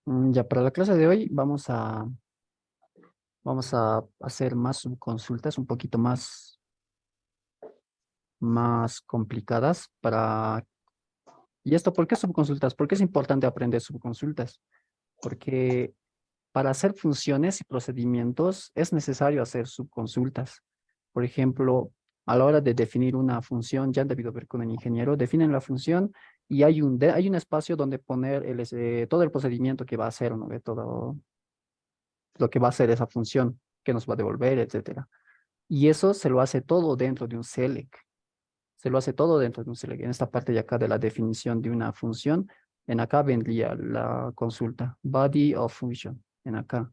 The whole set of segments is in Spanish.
Ya para la clase de hoy vamos a hacer más subconsultas, un poquito más complicadas para... ¿Y esto por qué subconsultas? ¿Por qué es importante aprender subconsultas? Porque para hacer funciones y procedimientos es necesario hacer subconsultas. Por ejemplo, a la hora de definir una función, ya han debido ver con el ingeniero, definen la función y hay un espacio donde poner todo el procedimiento que va a hacer, ¿no ve? Todo lo que va a hacer esa función, que nos va a devolver, etcétera. Y eso se lo hace todo dentro de un select. Se lo hace todo dentro de un select. En esta parte de acá de la definición de una función, en acá vendría la consulta, body of function, en acá.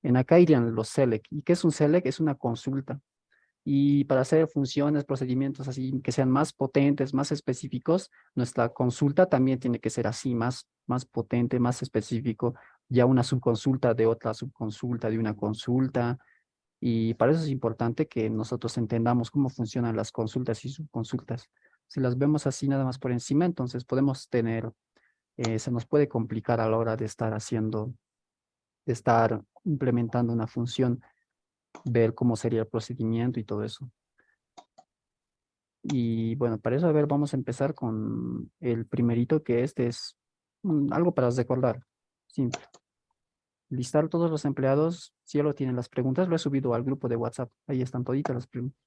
En acá irían los select. ¿Y qué es un select? Es una consulta. Y para hacer funciones, procedimientos así que sean más potentes, más específicos, nuestra consulta también tiene que ser así, más potente, más específico. Ya una subconsulta de otra subconsulta, de una consulta. Y para eso es importante que nosotros entendamos cómo funcionan las consultas y subconsultas. Si las vemos así nada más por encima, entonces podemos se nos puede complicar a la hora de estar implementando una función, ver cómo sería el procedimiento y todo eso. Y bueno, para eso, a ver, vamos a empezar con el primerito, que este es algo para recordar. Simple. Listar todos los empleados. Si ya lo tienen las preguntas, lo he subido al grupo de WhatsApp. Ahí están toditas las preguntas.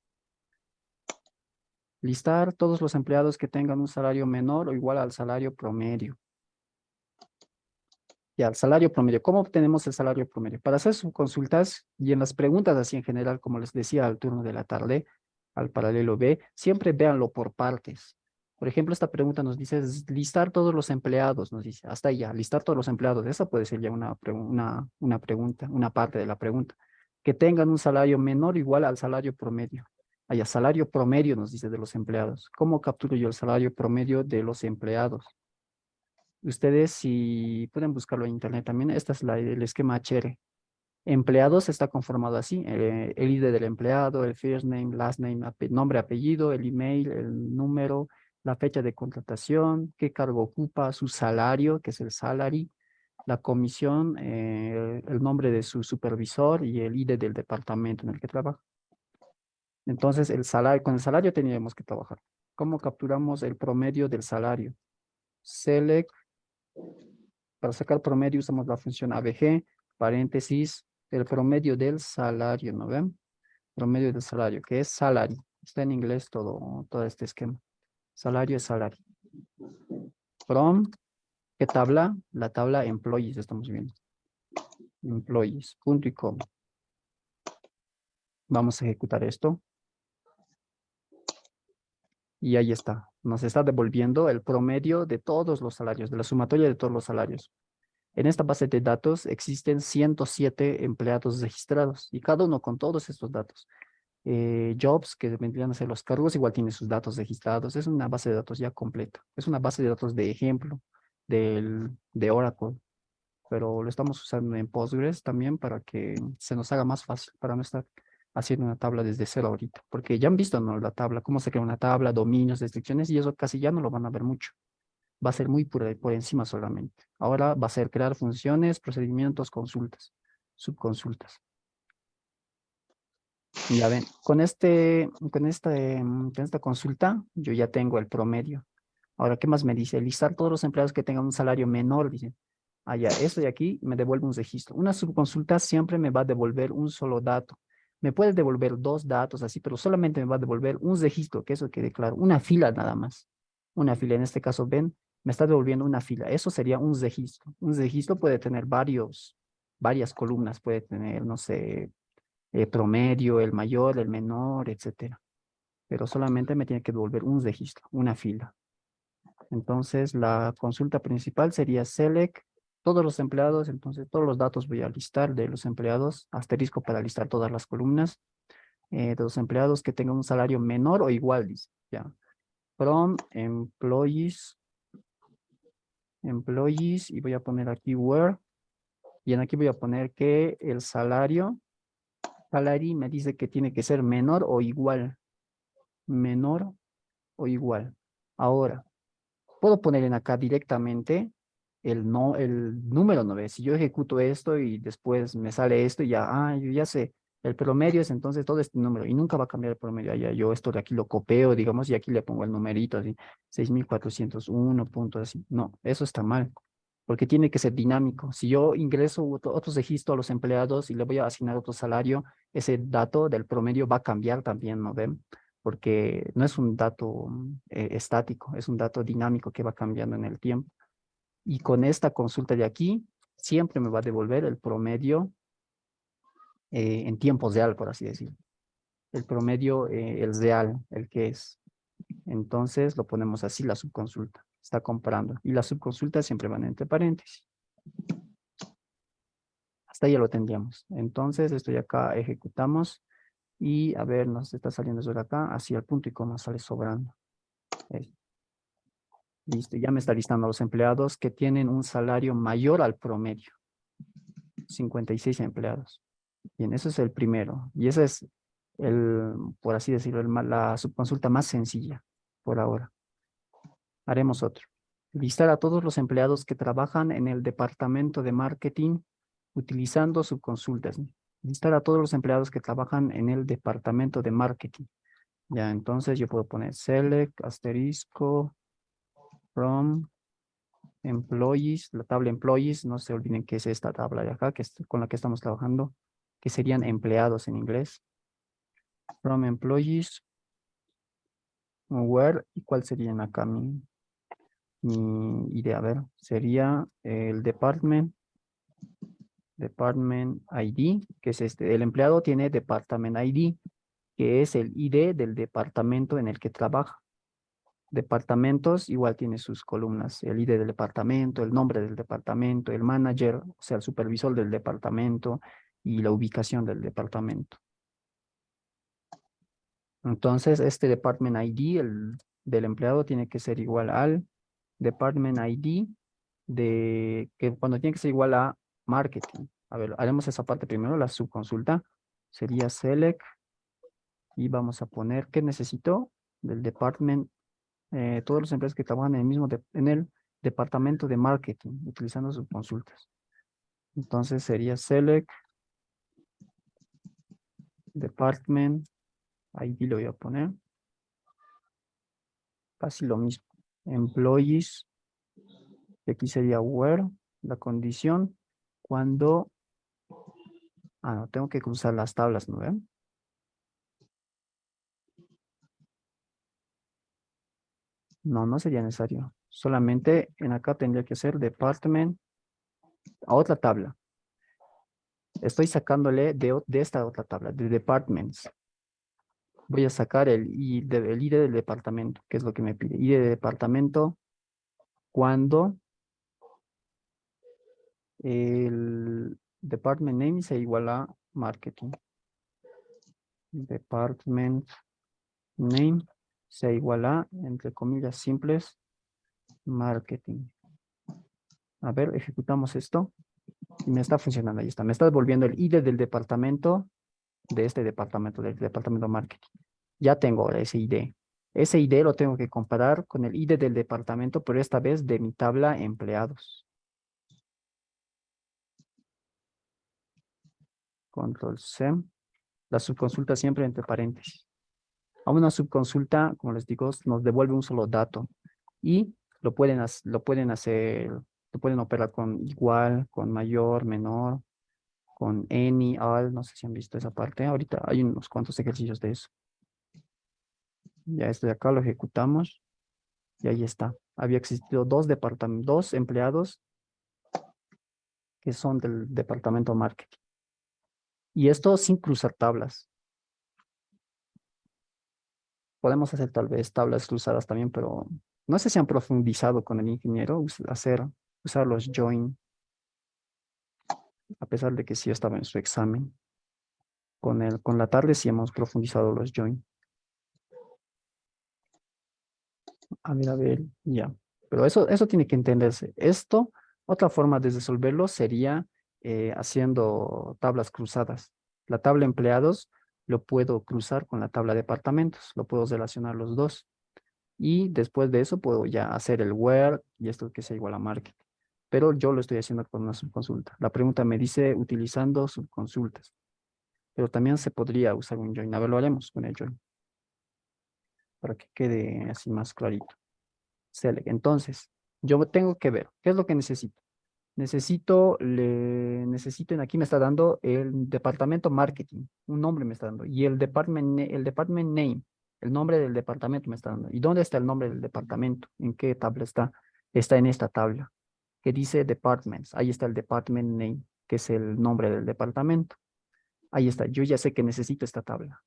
Listar todos los empleados que tengan un salario menor o igual al salario promedio. Ya, el salario promedio. ¿Cómo obtenemos el salario promedio? Para hacer sus consultas y en las preguntas así en general, como les decía al turno de la tarde, al paralelo B, siempre véanlo por partes. Por ejemplo, esta pregunta nos dice listar todos los empleados, nos dice, hasta ahí ya, listar todos los empleados. Esa puede ser ya una pregunta, una parte de la pregunta. Que tengan un salario menor o igual al salario promedio. Allá, salario promedio nos dice de los empleados. ¿Cómo capturo yo el salario promedio de los empleados? Ustedes, si pueden buscarlo en internet también, este es el esquema HR. Empleados está conformado así, el ID del empleado, el first name, last name, nombre, apellido, el email, el número, la fecha de contratación, qué cargo ocupa, su salario, que es el salary, la comisión, el nombre de su supervisor y el ID del departamento en el que trabaja. Entonces, con el salario teníamos que trabajar. ¿Cómo capturamos el promedio del salario? Select. Para sacar promedio usamos la función ABG, paréntesis, el promedio del salario, ¿no ven? Promedio del salario, que es salary. Está en inglés todo este esquema. Salario es salary. From, ¿qué tabla? La tabla employees, estamos viendo. Employees, punto y coma. Vamos a ejecutar esto. Y ahí está. Nos está devolviendo el promedio de todos los salarios, de la sumatoria de todos los salarios. En esta base de datos existen 107 empleados registrados y cada uno con todos estos datos. Jobs, que vendrían a ser los cargos, igual tiene sus datos registrados. Es una base de datos ya completa. Es una base de datos de ejemplo de Oracle, pero lo estamos usando en Postgres también para que se nos haga más fácil, para no estar haciendo una tabla desde cero ahorita, porque ya han visto, ¿no? La tabla, cómo se crea una tabla, dominios, restricciones, y eso casi ya no lo van a ver mucho. Va a ser muy por encima solamente. Ahora va a ser crear funciones, procedimientos, consultas, subconsultas. Ya ven, con esta consulta, yo ya tengo el promedio. Ahora, ¿qué más me dice? Listar todos los empleados que tengan un salario menor, dice. Ah, ya, esto de aquí me devuelve un registro. Una subconsulta siempre me va a devolver un solo dato. Me puede devolver dos datos así, pero solamente me va a devolver un registro, que eso quede claro. Una fila nada más. Una fila, en este caso, ven, me está devolviendo una fila. Eso sería un registro. Un registro puede tener varias columnas, puede tener, no sé, promedio, el mayor, el menor, etcétera. Pero solamente me tiene que devolver un registro, una fila. Entonces, la consulta principal sería select todos los empleados. Entonces, todos los datos voy a listar de los empleados, asterisco para listar todas las columnas de los empleados que tengan un salario menor o igual, dice, ya. From employees, y voy a poner aquí where, y en aquí voy a poner que el salary me dice que tiene que ser menor o igual. Ahora, puedo poner en acá directamente el número no ve. Si yo ejecuto esto y después me sale esto, y ya, yo ya sé, el promedio es entonces todo este número y nunca va a cambiar el promedio. Ya yo esto de aquí lo copio, digamos, y aquí le pongo el numerito así, 6401 puntos así. No, eso está mal, porque tiene que ser dinámico. Si yo ingreso otros registros a los empleados y le voy a asignar otro salario, ese dato del promedio va a cambiar también, ¿no ven? Porque no es un dato estático, es un dato dinámico que va cambiando en el tiempo. Y con esta consulta de aquí, siempre me va a devolver el promedio en tiempo real, por así decirlo. El promedio, el real, el que es. Entonces lo ponemos así, la subconsulta. Está comparando. Y las subconsultas siempre van entre paréntesis. Hasta ahí ya lo tendríamos. Entonces, esto ya acá ejecutamos. Y a ver, nos está saliendo eso de acá, hacia el punto y coma sale sobrando. Listo, ya me está listando a los empleados que tienen un salario mayor al promedio. 56 empleados. Bien, ese es el primero. Y ese es por así decirlo, la subconsulta más sencilla por ahora. Haremos otro. Listar a todos los empleados que trabajan en el departamento de marketing utilizando subconsultas. Listar a todos los empleados que trabajan en el departamento de marketing. Ya, entonces yo puedo poner select, asterisco, from, employees, la tabla employees, no se olviden que es esta tabla de acá, con la que estamos trabajando, que serían empleados en inglés. From employees, where, ¿y cuál sería acá mi idea? A ver, sería el department ID, que es este. El empleado tiene department ID, que es el ID del departamento en el que trabaja. Departamentos igual tiene sus columnas, el ID del departamento, el nombre del departamento, el manager, o sea, el supervisor del departamento y la ubicación del departamento. Entonces, este department ID del empleado tiene que ser igual al department ID que cuando tiene que ser igual a marketing. A ver, haremos esa parte primero, la subconsulta. Sería select y vamos a poner, ¿qué necesito? Del department, todos los empleados que trabajan en el en el departamento de marketing, utilizando subconsultas. Entonces sería select department ID, lo voy a poner. Casi lo mismo. Employees, aquí sería where, la condición, cuando, no, tengo que cruzar las tablas, ¿no ven? No, no sería necesario. Solamente en acá tendría que ser department a otra tabla. Estoy sacándole de esta otra tabla, de departments. Voy a sacar el ID del departamento, que es lo que me pide. ID de departamento cuando el department name se iguala a marketing. Department name se iguala a, entre comillas simples, marketing. A ver, ejecutamos esto. Y me está funcionando, ahí está. Me está devolviendo el ID del departamento, de este departamento, del departamento marketing. Ya tengo ahora ese ID. Ese ID lo tengo que comparar con el ID del departamento, pero esta vez de mi tabla empleados. Control C. La subconsulta siempre entre paréntesis. A una subconsulta, como les digo, nos devuelve un solo dato. Y lo pueden hacer, lo pueden operar con igual, con mayor, menor, con any, all, no sé si han visto esa parte. Ahorita hay unos cuantos ejercicios de eso. Ya esto de acá lo ejecutamos y ahí está. Había existido dos empleados que son del departamento marketing. Y esto sin cruzar tablas. Podemos hacer tal vez tablas cruzadas también, pero no sé si han profundizado con el ingeniero usar los join, a pesar de que sí estaba en su examen. Con la tarde sí hemos profundizado los join. A ver, ya. Pero eso tiene que entenderse. Otra forma de resolverlo sería haciendo tablas cruzadas. La tabla empleados lo puedo cruzar con la tabla departamentos, lo puedo relacionar los dos. Y después de eso puedo ya hacer el where y esto que sea igual a marketing. pero yo lo estoy haciendo con una subconsulta. La pregunta me dice utilizando subconsultas, pero también se podría usar un join. A ver, lo haremos con el join, para que quede así más clarito. Select. Entonces, yo tengo que ver, ¿qué es lo que necesito? Necesito, aquí me está dando el departamento marketing, un nombre me está dando, y el department name, el nombre del departamento me está dando. ¿Y dónde está el nombre del departamento? ¿En qué tabla está? Está en esta tabla, que dice departments. Ahí está el department name, que es el nombre del departamento. Ahí está, yo ya sé que necesito esta tabla.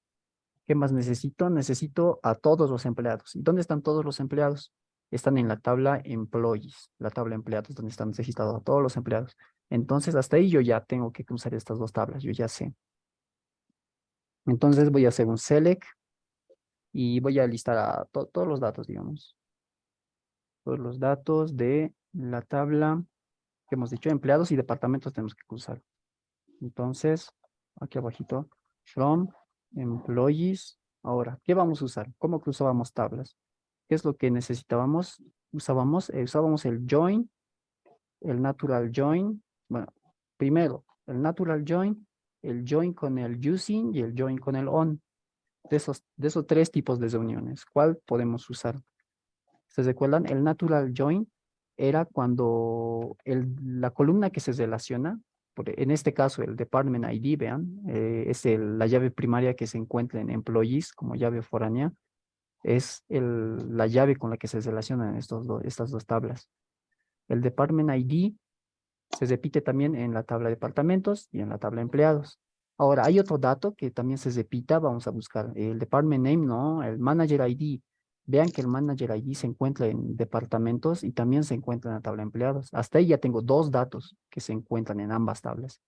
¿Qué más necesito? Necesito a todos los empleados. ¿Y dónde están todos los empleados? Están en la tabla employees, la tabla empleados, donde están registrados a todos los empleados. Entonces, hasta ahí yo ya tengo que cruzar estas dos tablas, yo ya sé. Entonces, voy a hacer un select y voy a listar a todos los datos, digamos. Todos los datos de la tabla que hemos dicho, empleados y departamentos tenemos que cruzar. Entonces, aquí abajito, from employees. Ahora, ¿qué vamos a usar? ¿Cómo cruzábamos tablas? ¿Qué es lo que necesitábamos? Usábamos el join, el natural join. Bueno, primero, el natural join, el join con el using y el join con el on. De esos tres tipos de reuniones, ¿cuál podemos usar? ¿Se recuerdan? El natural join era cuando la columna que se relaciona, en este caso el department ID, vean, es la llave primaria que se encuentra en employees como llave foránea, es la llave con la que se relacionan estas dos tablas. El department ID se repite también en la tabla de departamentos y en la tabla de empleados. Ahora, hay otro dato que también se repita, vamos a buscar. El department name, no, el manager ID. Vean que el manager ID se encuentra en departamentos y también se encuentra en la tabla de empleados. Hasta ahí ya tengo dos datos que se encuentran en ambas tablas.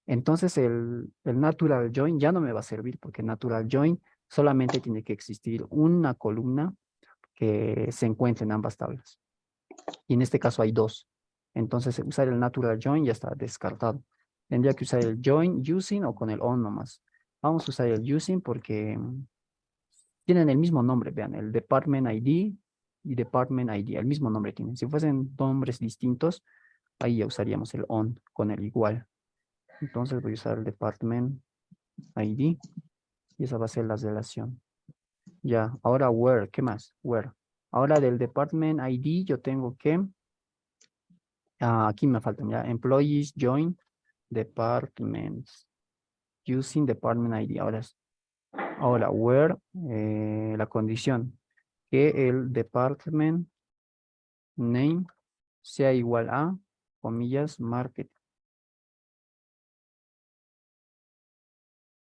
Entonces, el natural join ya no me va a servir porque natural join solamente tiene que existir una columna que se encuentre en ambas tablas. Y en este caso hay dos. Entonces, usar el natural join ya está descartado. Tendría que usar el join using o con el on nomás. Vamos a usar el using porque tienen el mismo nombre, vean, el department ID y department ID, el mismo nombre tienen. Si fuesen nombres distintos, ahí ya usaríamos el on con el igual. Entonces voy a usar el department ID y esa va a ser la relación. Ya, ahora where, ¿qué más? Where. Ahora del department ID yo tengo que, aquí me faltan ya, employees join departments using department ID. Ahora where, la condición, que el department name sea igual a, comillas, marketing.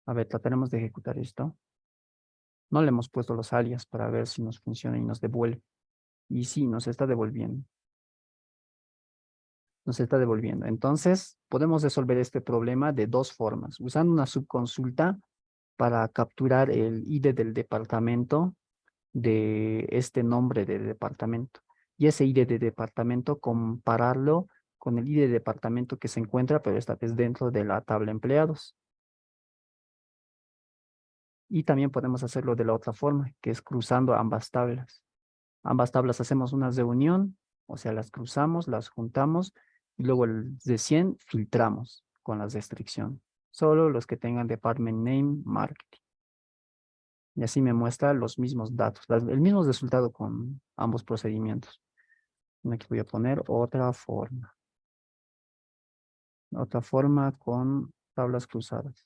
A ver, trataremos de ejecutar esto. No le hemos puesto los alias para ver si nos funciona y nos devuelve. Y sí, nos está devolviendo. Nos está devolviendo. Entonces, podemos resolver este problema de dos formas. Usando una subconsulta para capturar el ID del departamento de este nombre de departamento. Y ese ID de departamento compararlo con el ID de departamento que se encuentra, pero esta vez dentro de la tabla empleados. Y también podemos hacerlo de la otra forma, que es cruzando ambas tablas. Ambas tablas hacemos una reunión, o sea, las cruzamos, las juntamos, y luego el de 100 filtramos con las restricciones. Solo los que tengan department name, marketing. Y así me muestra los mismos datos, el mismo resultado con ambos procedimientos. Aquí voy a poner otra forma con tablas cruzadas.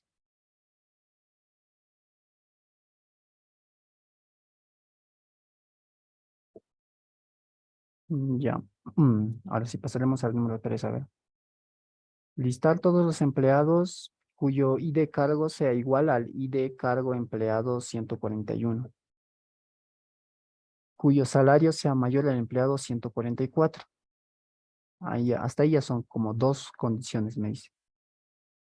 Ya, ahora sí pasaremos al número 3, a ver. Listar todos los empleados cuyo ID cargo sea igual al ID cargo empleado 141, cuyo salario sea mayor al empleado 144. Hasta ahí ya son como dos condiciones, me dice.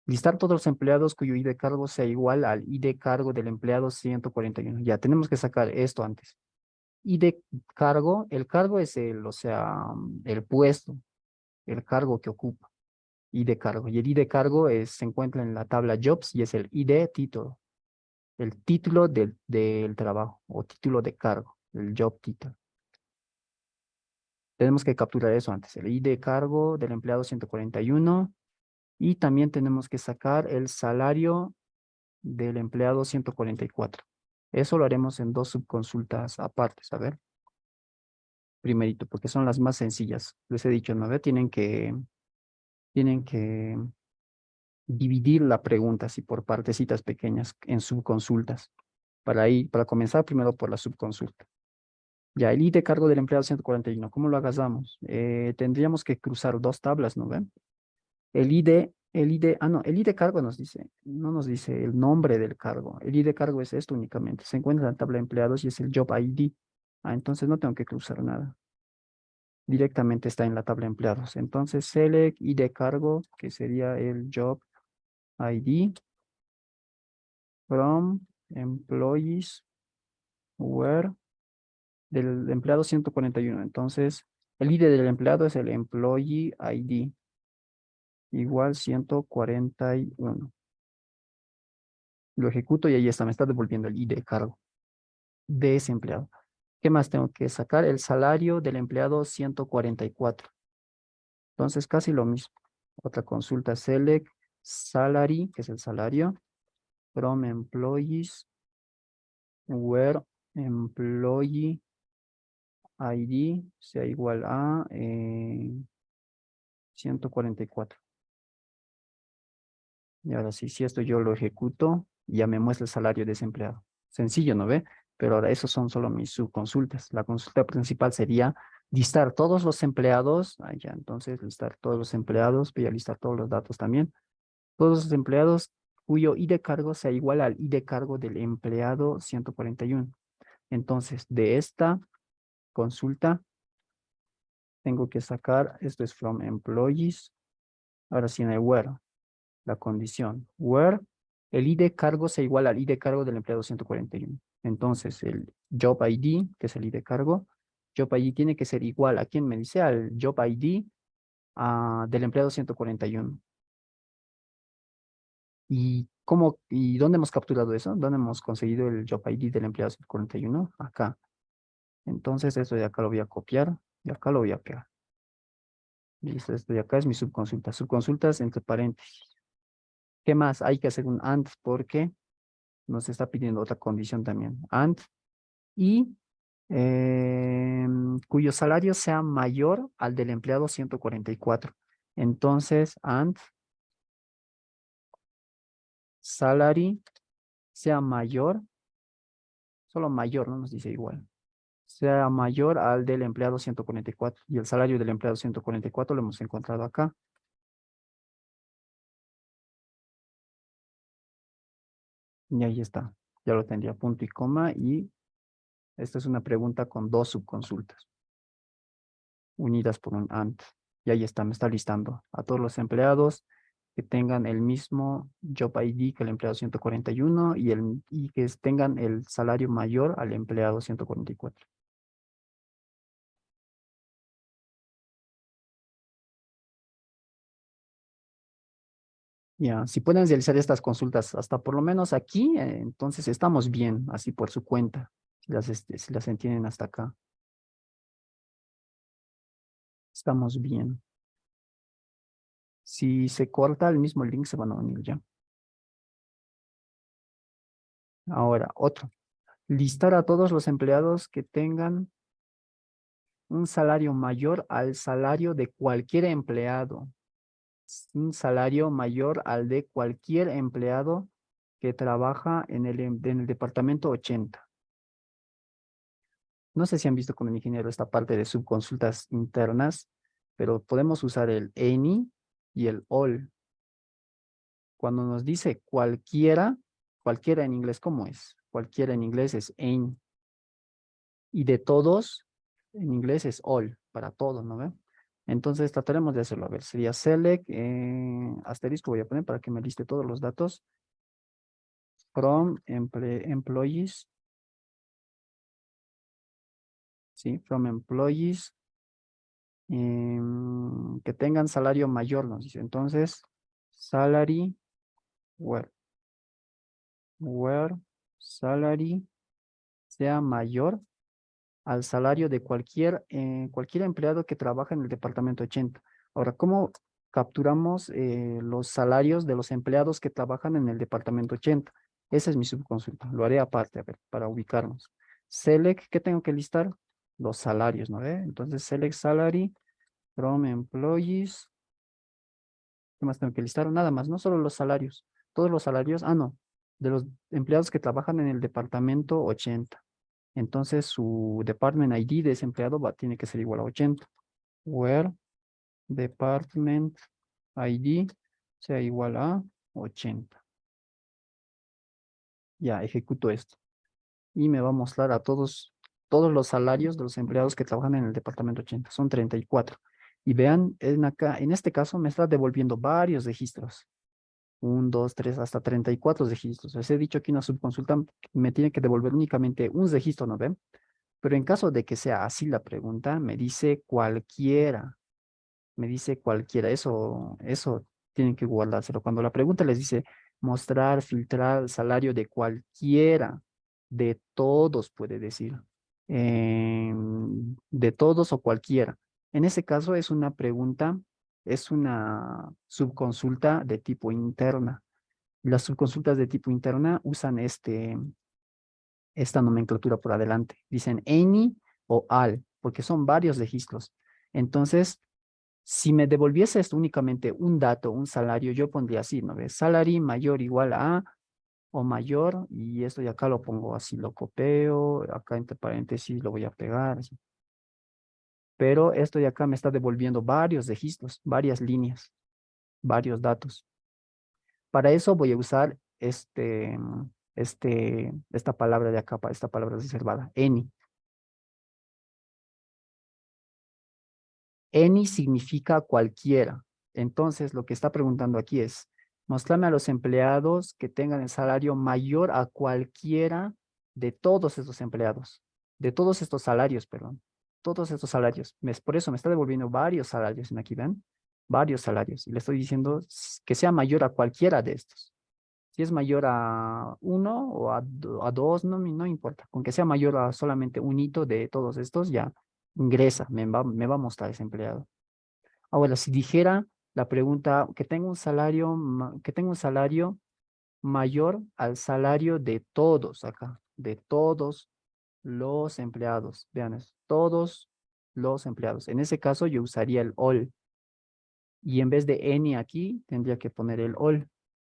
Listar todos los empleados cuyo ID cargo sea igual al ID cargo del empleado 141. Ya, tenemos que sacar esto antes. ID cargo, el cargo es o sea, el puesto, el cargo que ocupa. ID cargo. Y el ID cargo se encuentra en la tabla Jobs y es el ID título. El título del trabajo o título de cargo, el job title. Tenemos que capturar eso antes, el ID de cargo del empleado 141 y también tenemos que sacar el salario del empleado 144. Eso lo haremos en dos subconsultas aparte, a ver, primerito, porque son las más sencillas. Les he dicho, ¿no? Tienen que dividir la pregunta así por partecitas pequeñas en subconsultas para comenzar primero por la subconsulta. Ya, el ID de cargo del empleado 141, ¿cómo lo agasamos? Tendríamos que cruzar dos tablas, ¿no ven? No, el ID cargo nos dice, no nos dice el nombre del cargo. El ID cargo es esto únicamente. Se encuentra en la tabla de empleados y es el Job ID. Entonces no tengo que cruzar nada. Directamente está en la tabla de empleados. Entonces select ID cargo, que sería el Job ID from employees where del empleado 141. Entonces el ID del empleado es el employee ID igual 141. Lo ejecuto y ahí está, me está devolviendo el ID de cargo de ese empleado. ¿Qué más tengo que sacar? El salario del empleado 144. Entonces, casi lo mismo. Otra consulta, select salary, que es el salario, from employees, where employee ID sea igual a 144. Y ahora sí, si esto yo lo ejecuto, ya me muestra el salario de ese empleado. Sencillo, ¿no ve? Pero ahora esos son solo mis subconsultas. La consulta principal sería listar todos los empleados. Ya, entonces listar todos los empleados. Voy a listar todos los datos también. Todos los empleados cuyo ID de cargo sea igual al ID de cargo del empleado 141. Entonces, de esta consulta, tengo que sacar, esto es from employees. Ahora sí en el where. La condición where el ID cargo sea igual al ID cargo del empleado 141. Entonces, el job ID, que es el ID cargo, job ID tiene que ser igual a quién me dice, al job ID del empleado 141. ¿Y dónde hemos capturado eso? ¿Dónde hemos conseguido el job ID del empleado 141? Acá. Entonces, esto de acá lo voy a copiar y acá lo voy a pegar. Listo, esto de acá es mi subconsulta. Subconsultas entre paréntesis. ¿Qué más? Hay que hacer un AND porque nos está pidiendo otra condición también. AND y cuyo salario sea mayor al del empleado 144. Entonces, AND salary sea mayor, solo mayor, no nos dice igual, sea mayor al del empleado 144. Y el salario del empleado 144 lo hemos encontrado acá. Y ahí está. Ya lo tendría punto y coma. Y esta es una pregunta con dos subconsultas unidas por un AND. Y ahí está, me está listando a todos los empleados que tengan el mismo Job ID que el empleado 141 y que tengan el salario mayor al empleado 144. Ya, si pueden realizar estas consultas hasta por lo menos aquí, entonces estamos bien, así por su cuenta, si las entienden hasta acá. Estamos bien. Si se corta el mismo link, se van a unir ya. Ahora, otro. Listar a todos los empleados que tengan un salario mayor al salario de cualquier empleado. Un salario mayor al de cualquier empleado que trabaja en el departamento 80. No sé si han visto con el ingeniero esta parte de subconsultas internas, pero podemos usar el any y el all. Cuando nos dice cualquiera en inglés, ¿cómo es? Cualquiera en inglés es any. Y de todos, en inglés es all, para todos, ¿no ve? Entonces trataremos de hacerlo. A ver, sería select, asterisco voy a poner para que me liste todos los datos. From employees, ¿sí? From employees que tengan salario mayor, nos dice. Entonces, salary, where salary sea mayor al salario de cualquier empleado que trabaja en el departamento 80. Ahora, ¿cómo capturamos los salarios de los empleados que trabajan en el departamento 80? Esa es mi subconsulta. Lo haré aparte, a ver, para ubicarnos. Select, ¿qué tengo que listar? Los salarios, ¿no ve? Entonces, select salary from employees. ¿Qué más tengo que listar? Nada más, no solo los salarios. Todos los salarios, no, de los empleados que trabajan en el departamento 80. Entonces, su department ID de ese empleado tiene que ser igual a 80. Where department ID sea igual a 80. Ya, ejecuto esto. Y me va a mostrar a todos los salarios de los empleados que trabajan en el departamento 80. Son 34. Y vean, en este caso me está devolviendo varios registros. 1, 2, 3, hasta 34 registros. Les he dicho que una subconsulta me tiene que devolver únicamente un registro, ¿no ven? Pero en caso de que sea así la pregunta, me dice cualquiera. Me dice cualquiera. Eso tienen que guardárselo. Cuando la pregunta les dice mostrar, filtrar el salario de cualquiera, de todos puede decir. De todos o cualquiera. En ese caso es una pregunta, es una subconsulta de tipo interna. Las subconsultas de tipo interna usan esta nomenclatura por adelante. Dicen any o al, porque son varios registros. Entonces, si me devolviese esto únicamente un dato, un salario, yo pondría así, ¿no ves? Salary mayor igual a o mayor, y esto de acá lo pongo así, lo copio, acá entre paréntesis lo voy a pegar, así. Pero esto de acá me está devolviendo varios registros, varias líneas, varios datos. Para eso voy a usar esta palabra de acá, esta palabra reservada, any. Any significa cualquiera. Entonces, lo que está preguntando aquí es, mostrarme a los empleados que tengan el salario mayor a cualquiera de todos estos empleados, de todos estos salarios, perdón, todos estos salarios. Por eso me está devolviendo varios salarios en aquí, ¿ven? Varios salarios. Y le estoy diciendo que sea mayor a cualquiera de estos. Si es mayor a uno o a dos, no importa. Con que sea mayor a solamente un hito de todos estos, ya ingresa, me va a mostrar ese empleado. Ahora, si dijera la pregunta que tengo un salario mayor al salario de todos acá, de todos los empleados. Vean, todos los empleados. En ese caso, yo usaría el all. Y en vez de any aquí, tendría que poner el all.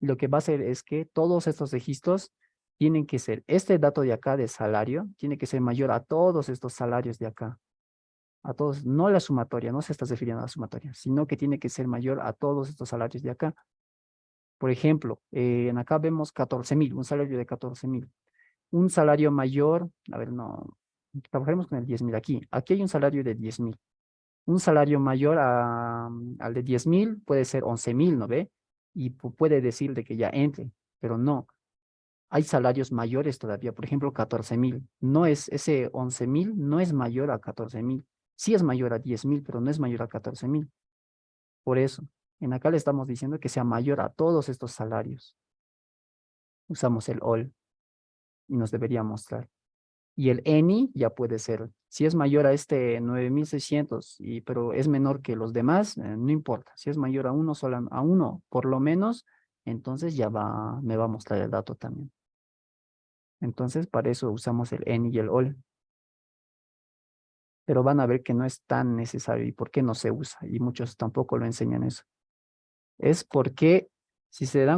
Lo que va a hacer es que todos estos registros tienen que ser, este dato de acá de salario, tiene que ser mayor a todos estos salarios de acá. A todos, no la sumatoria, no se está refiriendo a la sumatoria, sino que tiene que ser mayor a todos estos salarios de acá. Por ejemplo, en acá vemos 14,000, un salario de 14,000. Un salario mayor, a ver, no, trabajaremos con el 10,000 aquí. Aquí hay un salario de 10,000. Un salario mayor al de 10,000 puede ser 11,000, ¿no ve? Y puede decir de que ya entre, pero no. Hay salarios mayores todavía, por ejemplo, 14,000. No es, ese 11,000 no es mayor a 14,000. Sí es mayor a 10,000, pero no es mayor a 14,000. Por eso, en acá le estamos diciendo que sea mayor a todos estos salarios. Usamos el all y nos debería mostrar. Y el any ya puede ser, si es mayor a este 9,600, pero es menor que los demás, no importa. Si es mayor a a uno por lo menos, entonces me va a mostrar el dato también. Entonces, para eso usamos el any y el all. Pero van a ver que no es tan necesario y por qué no se usa. Y muchos tampoco lo enseñan eso. Es porque, si se dan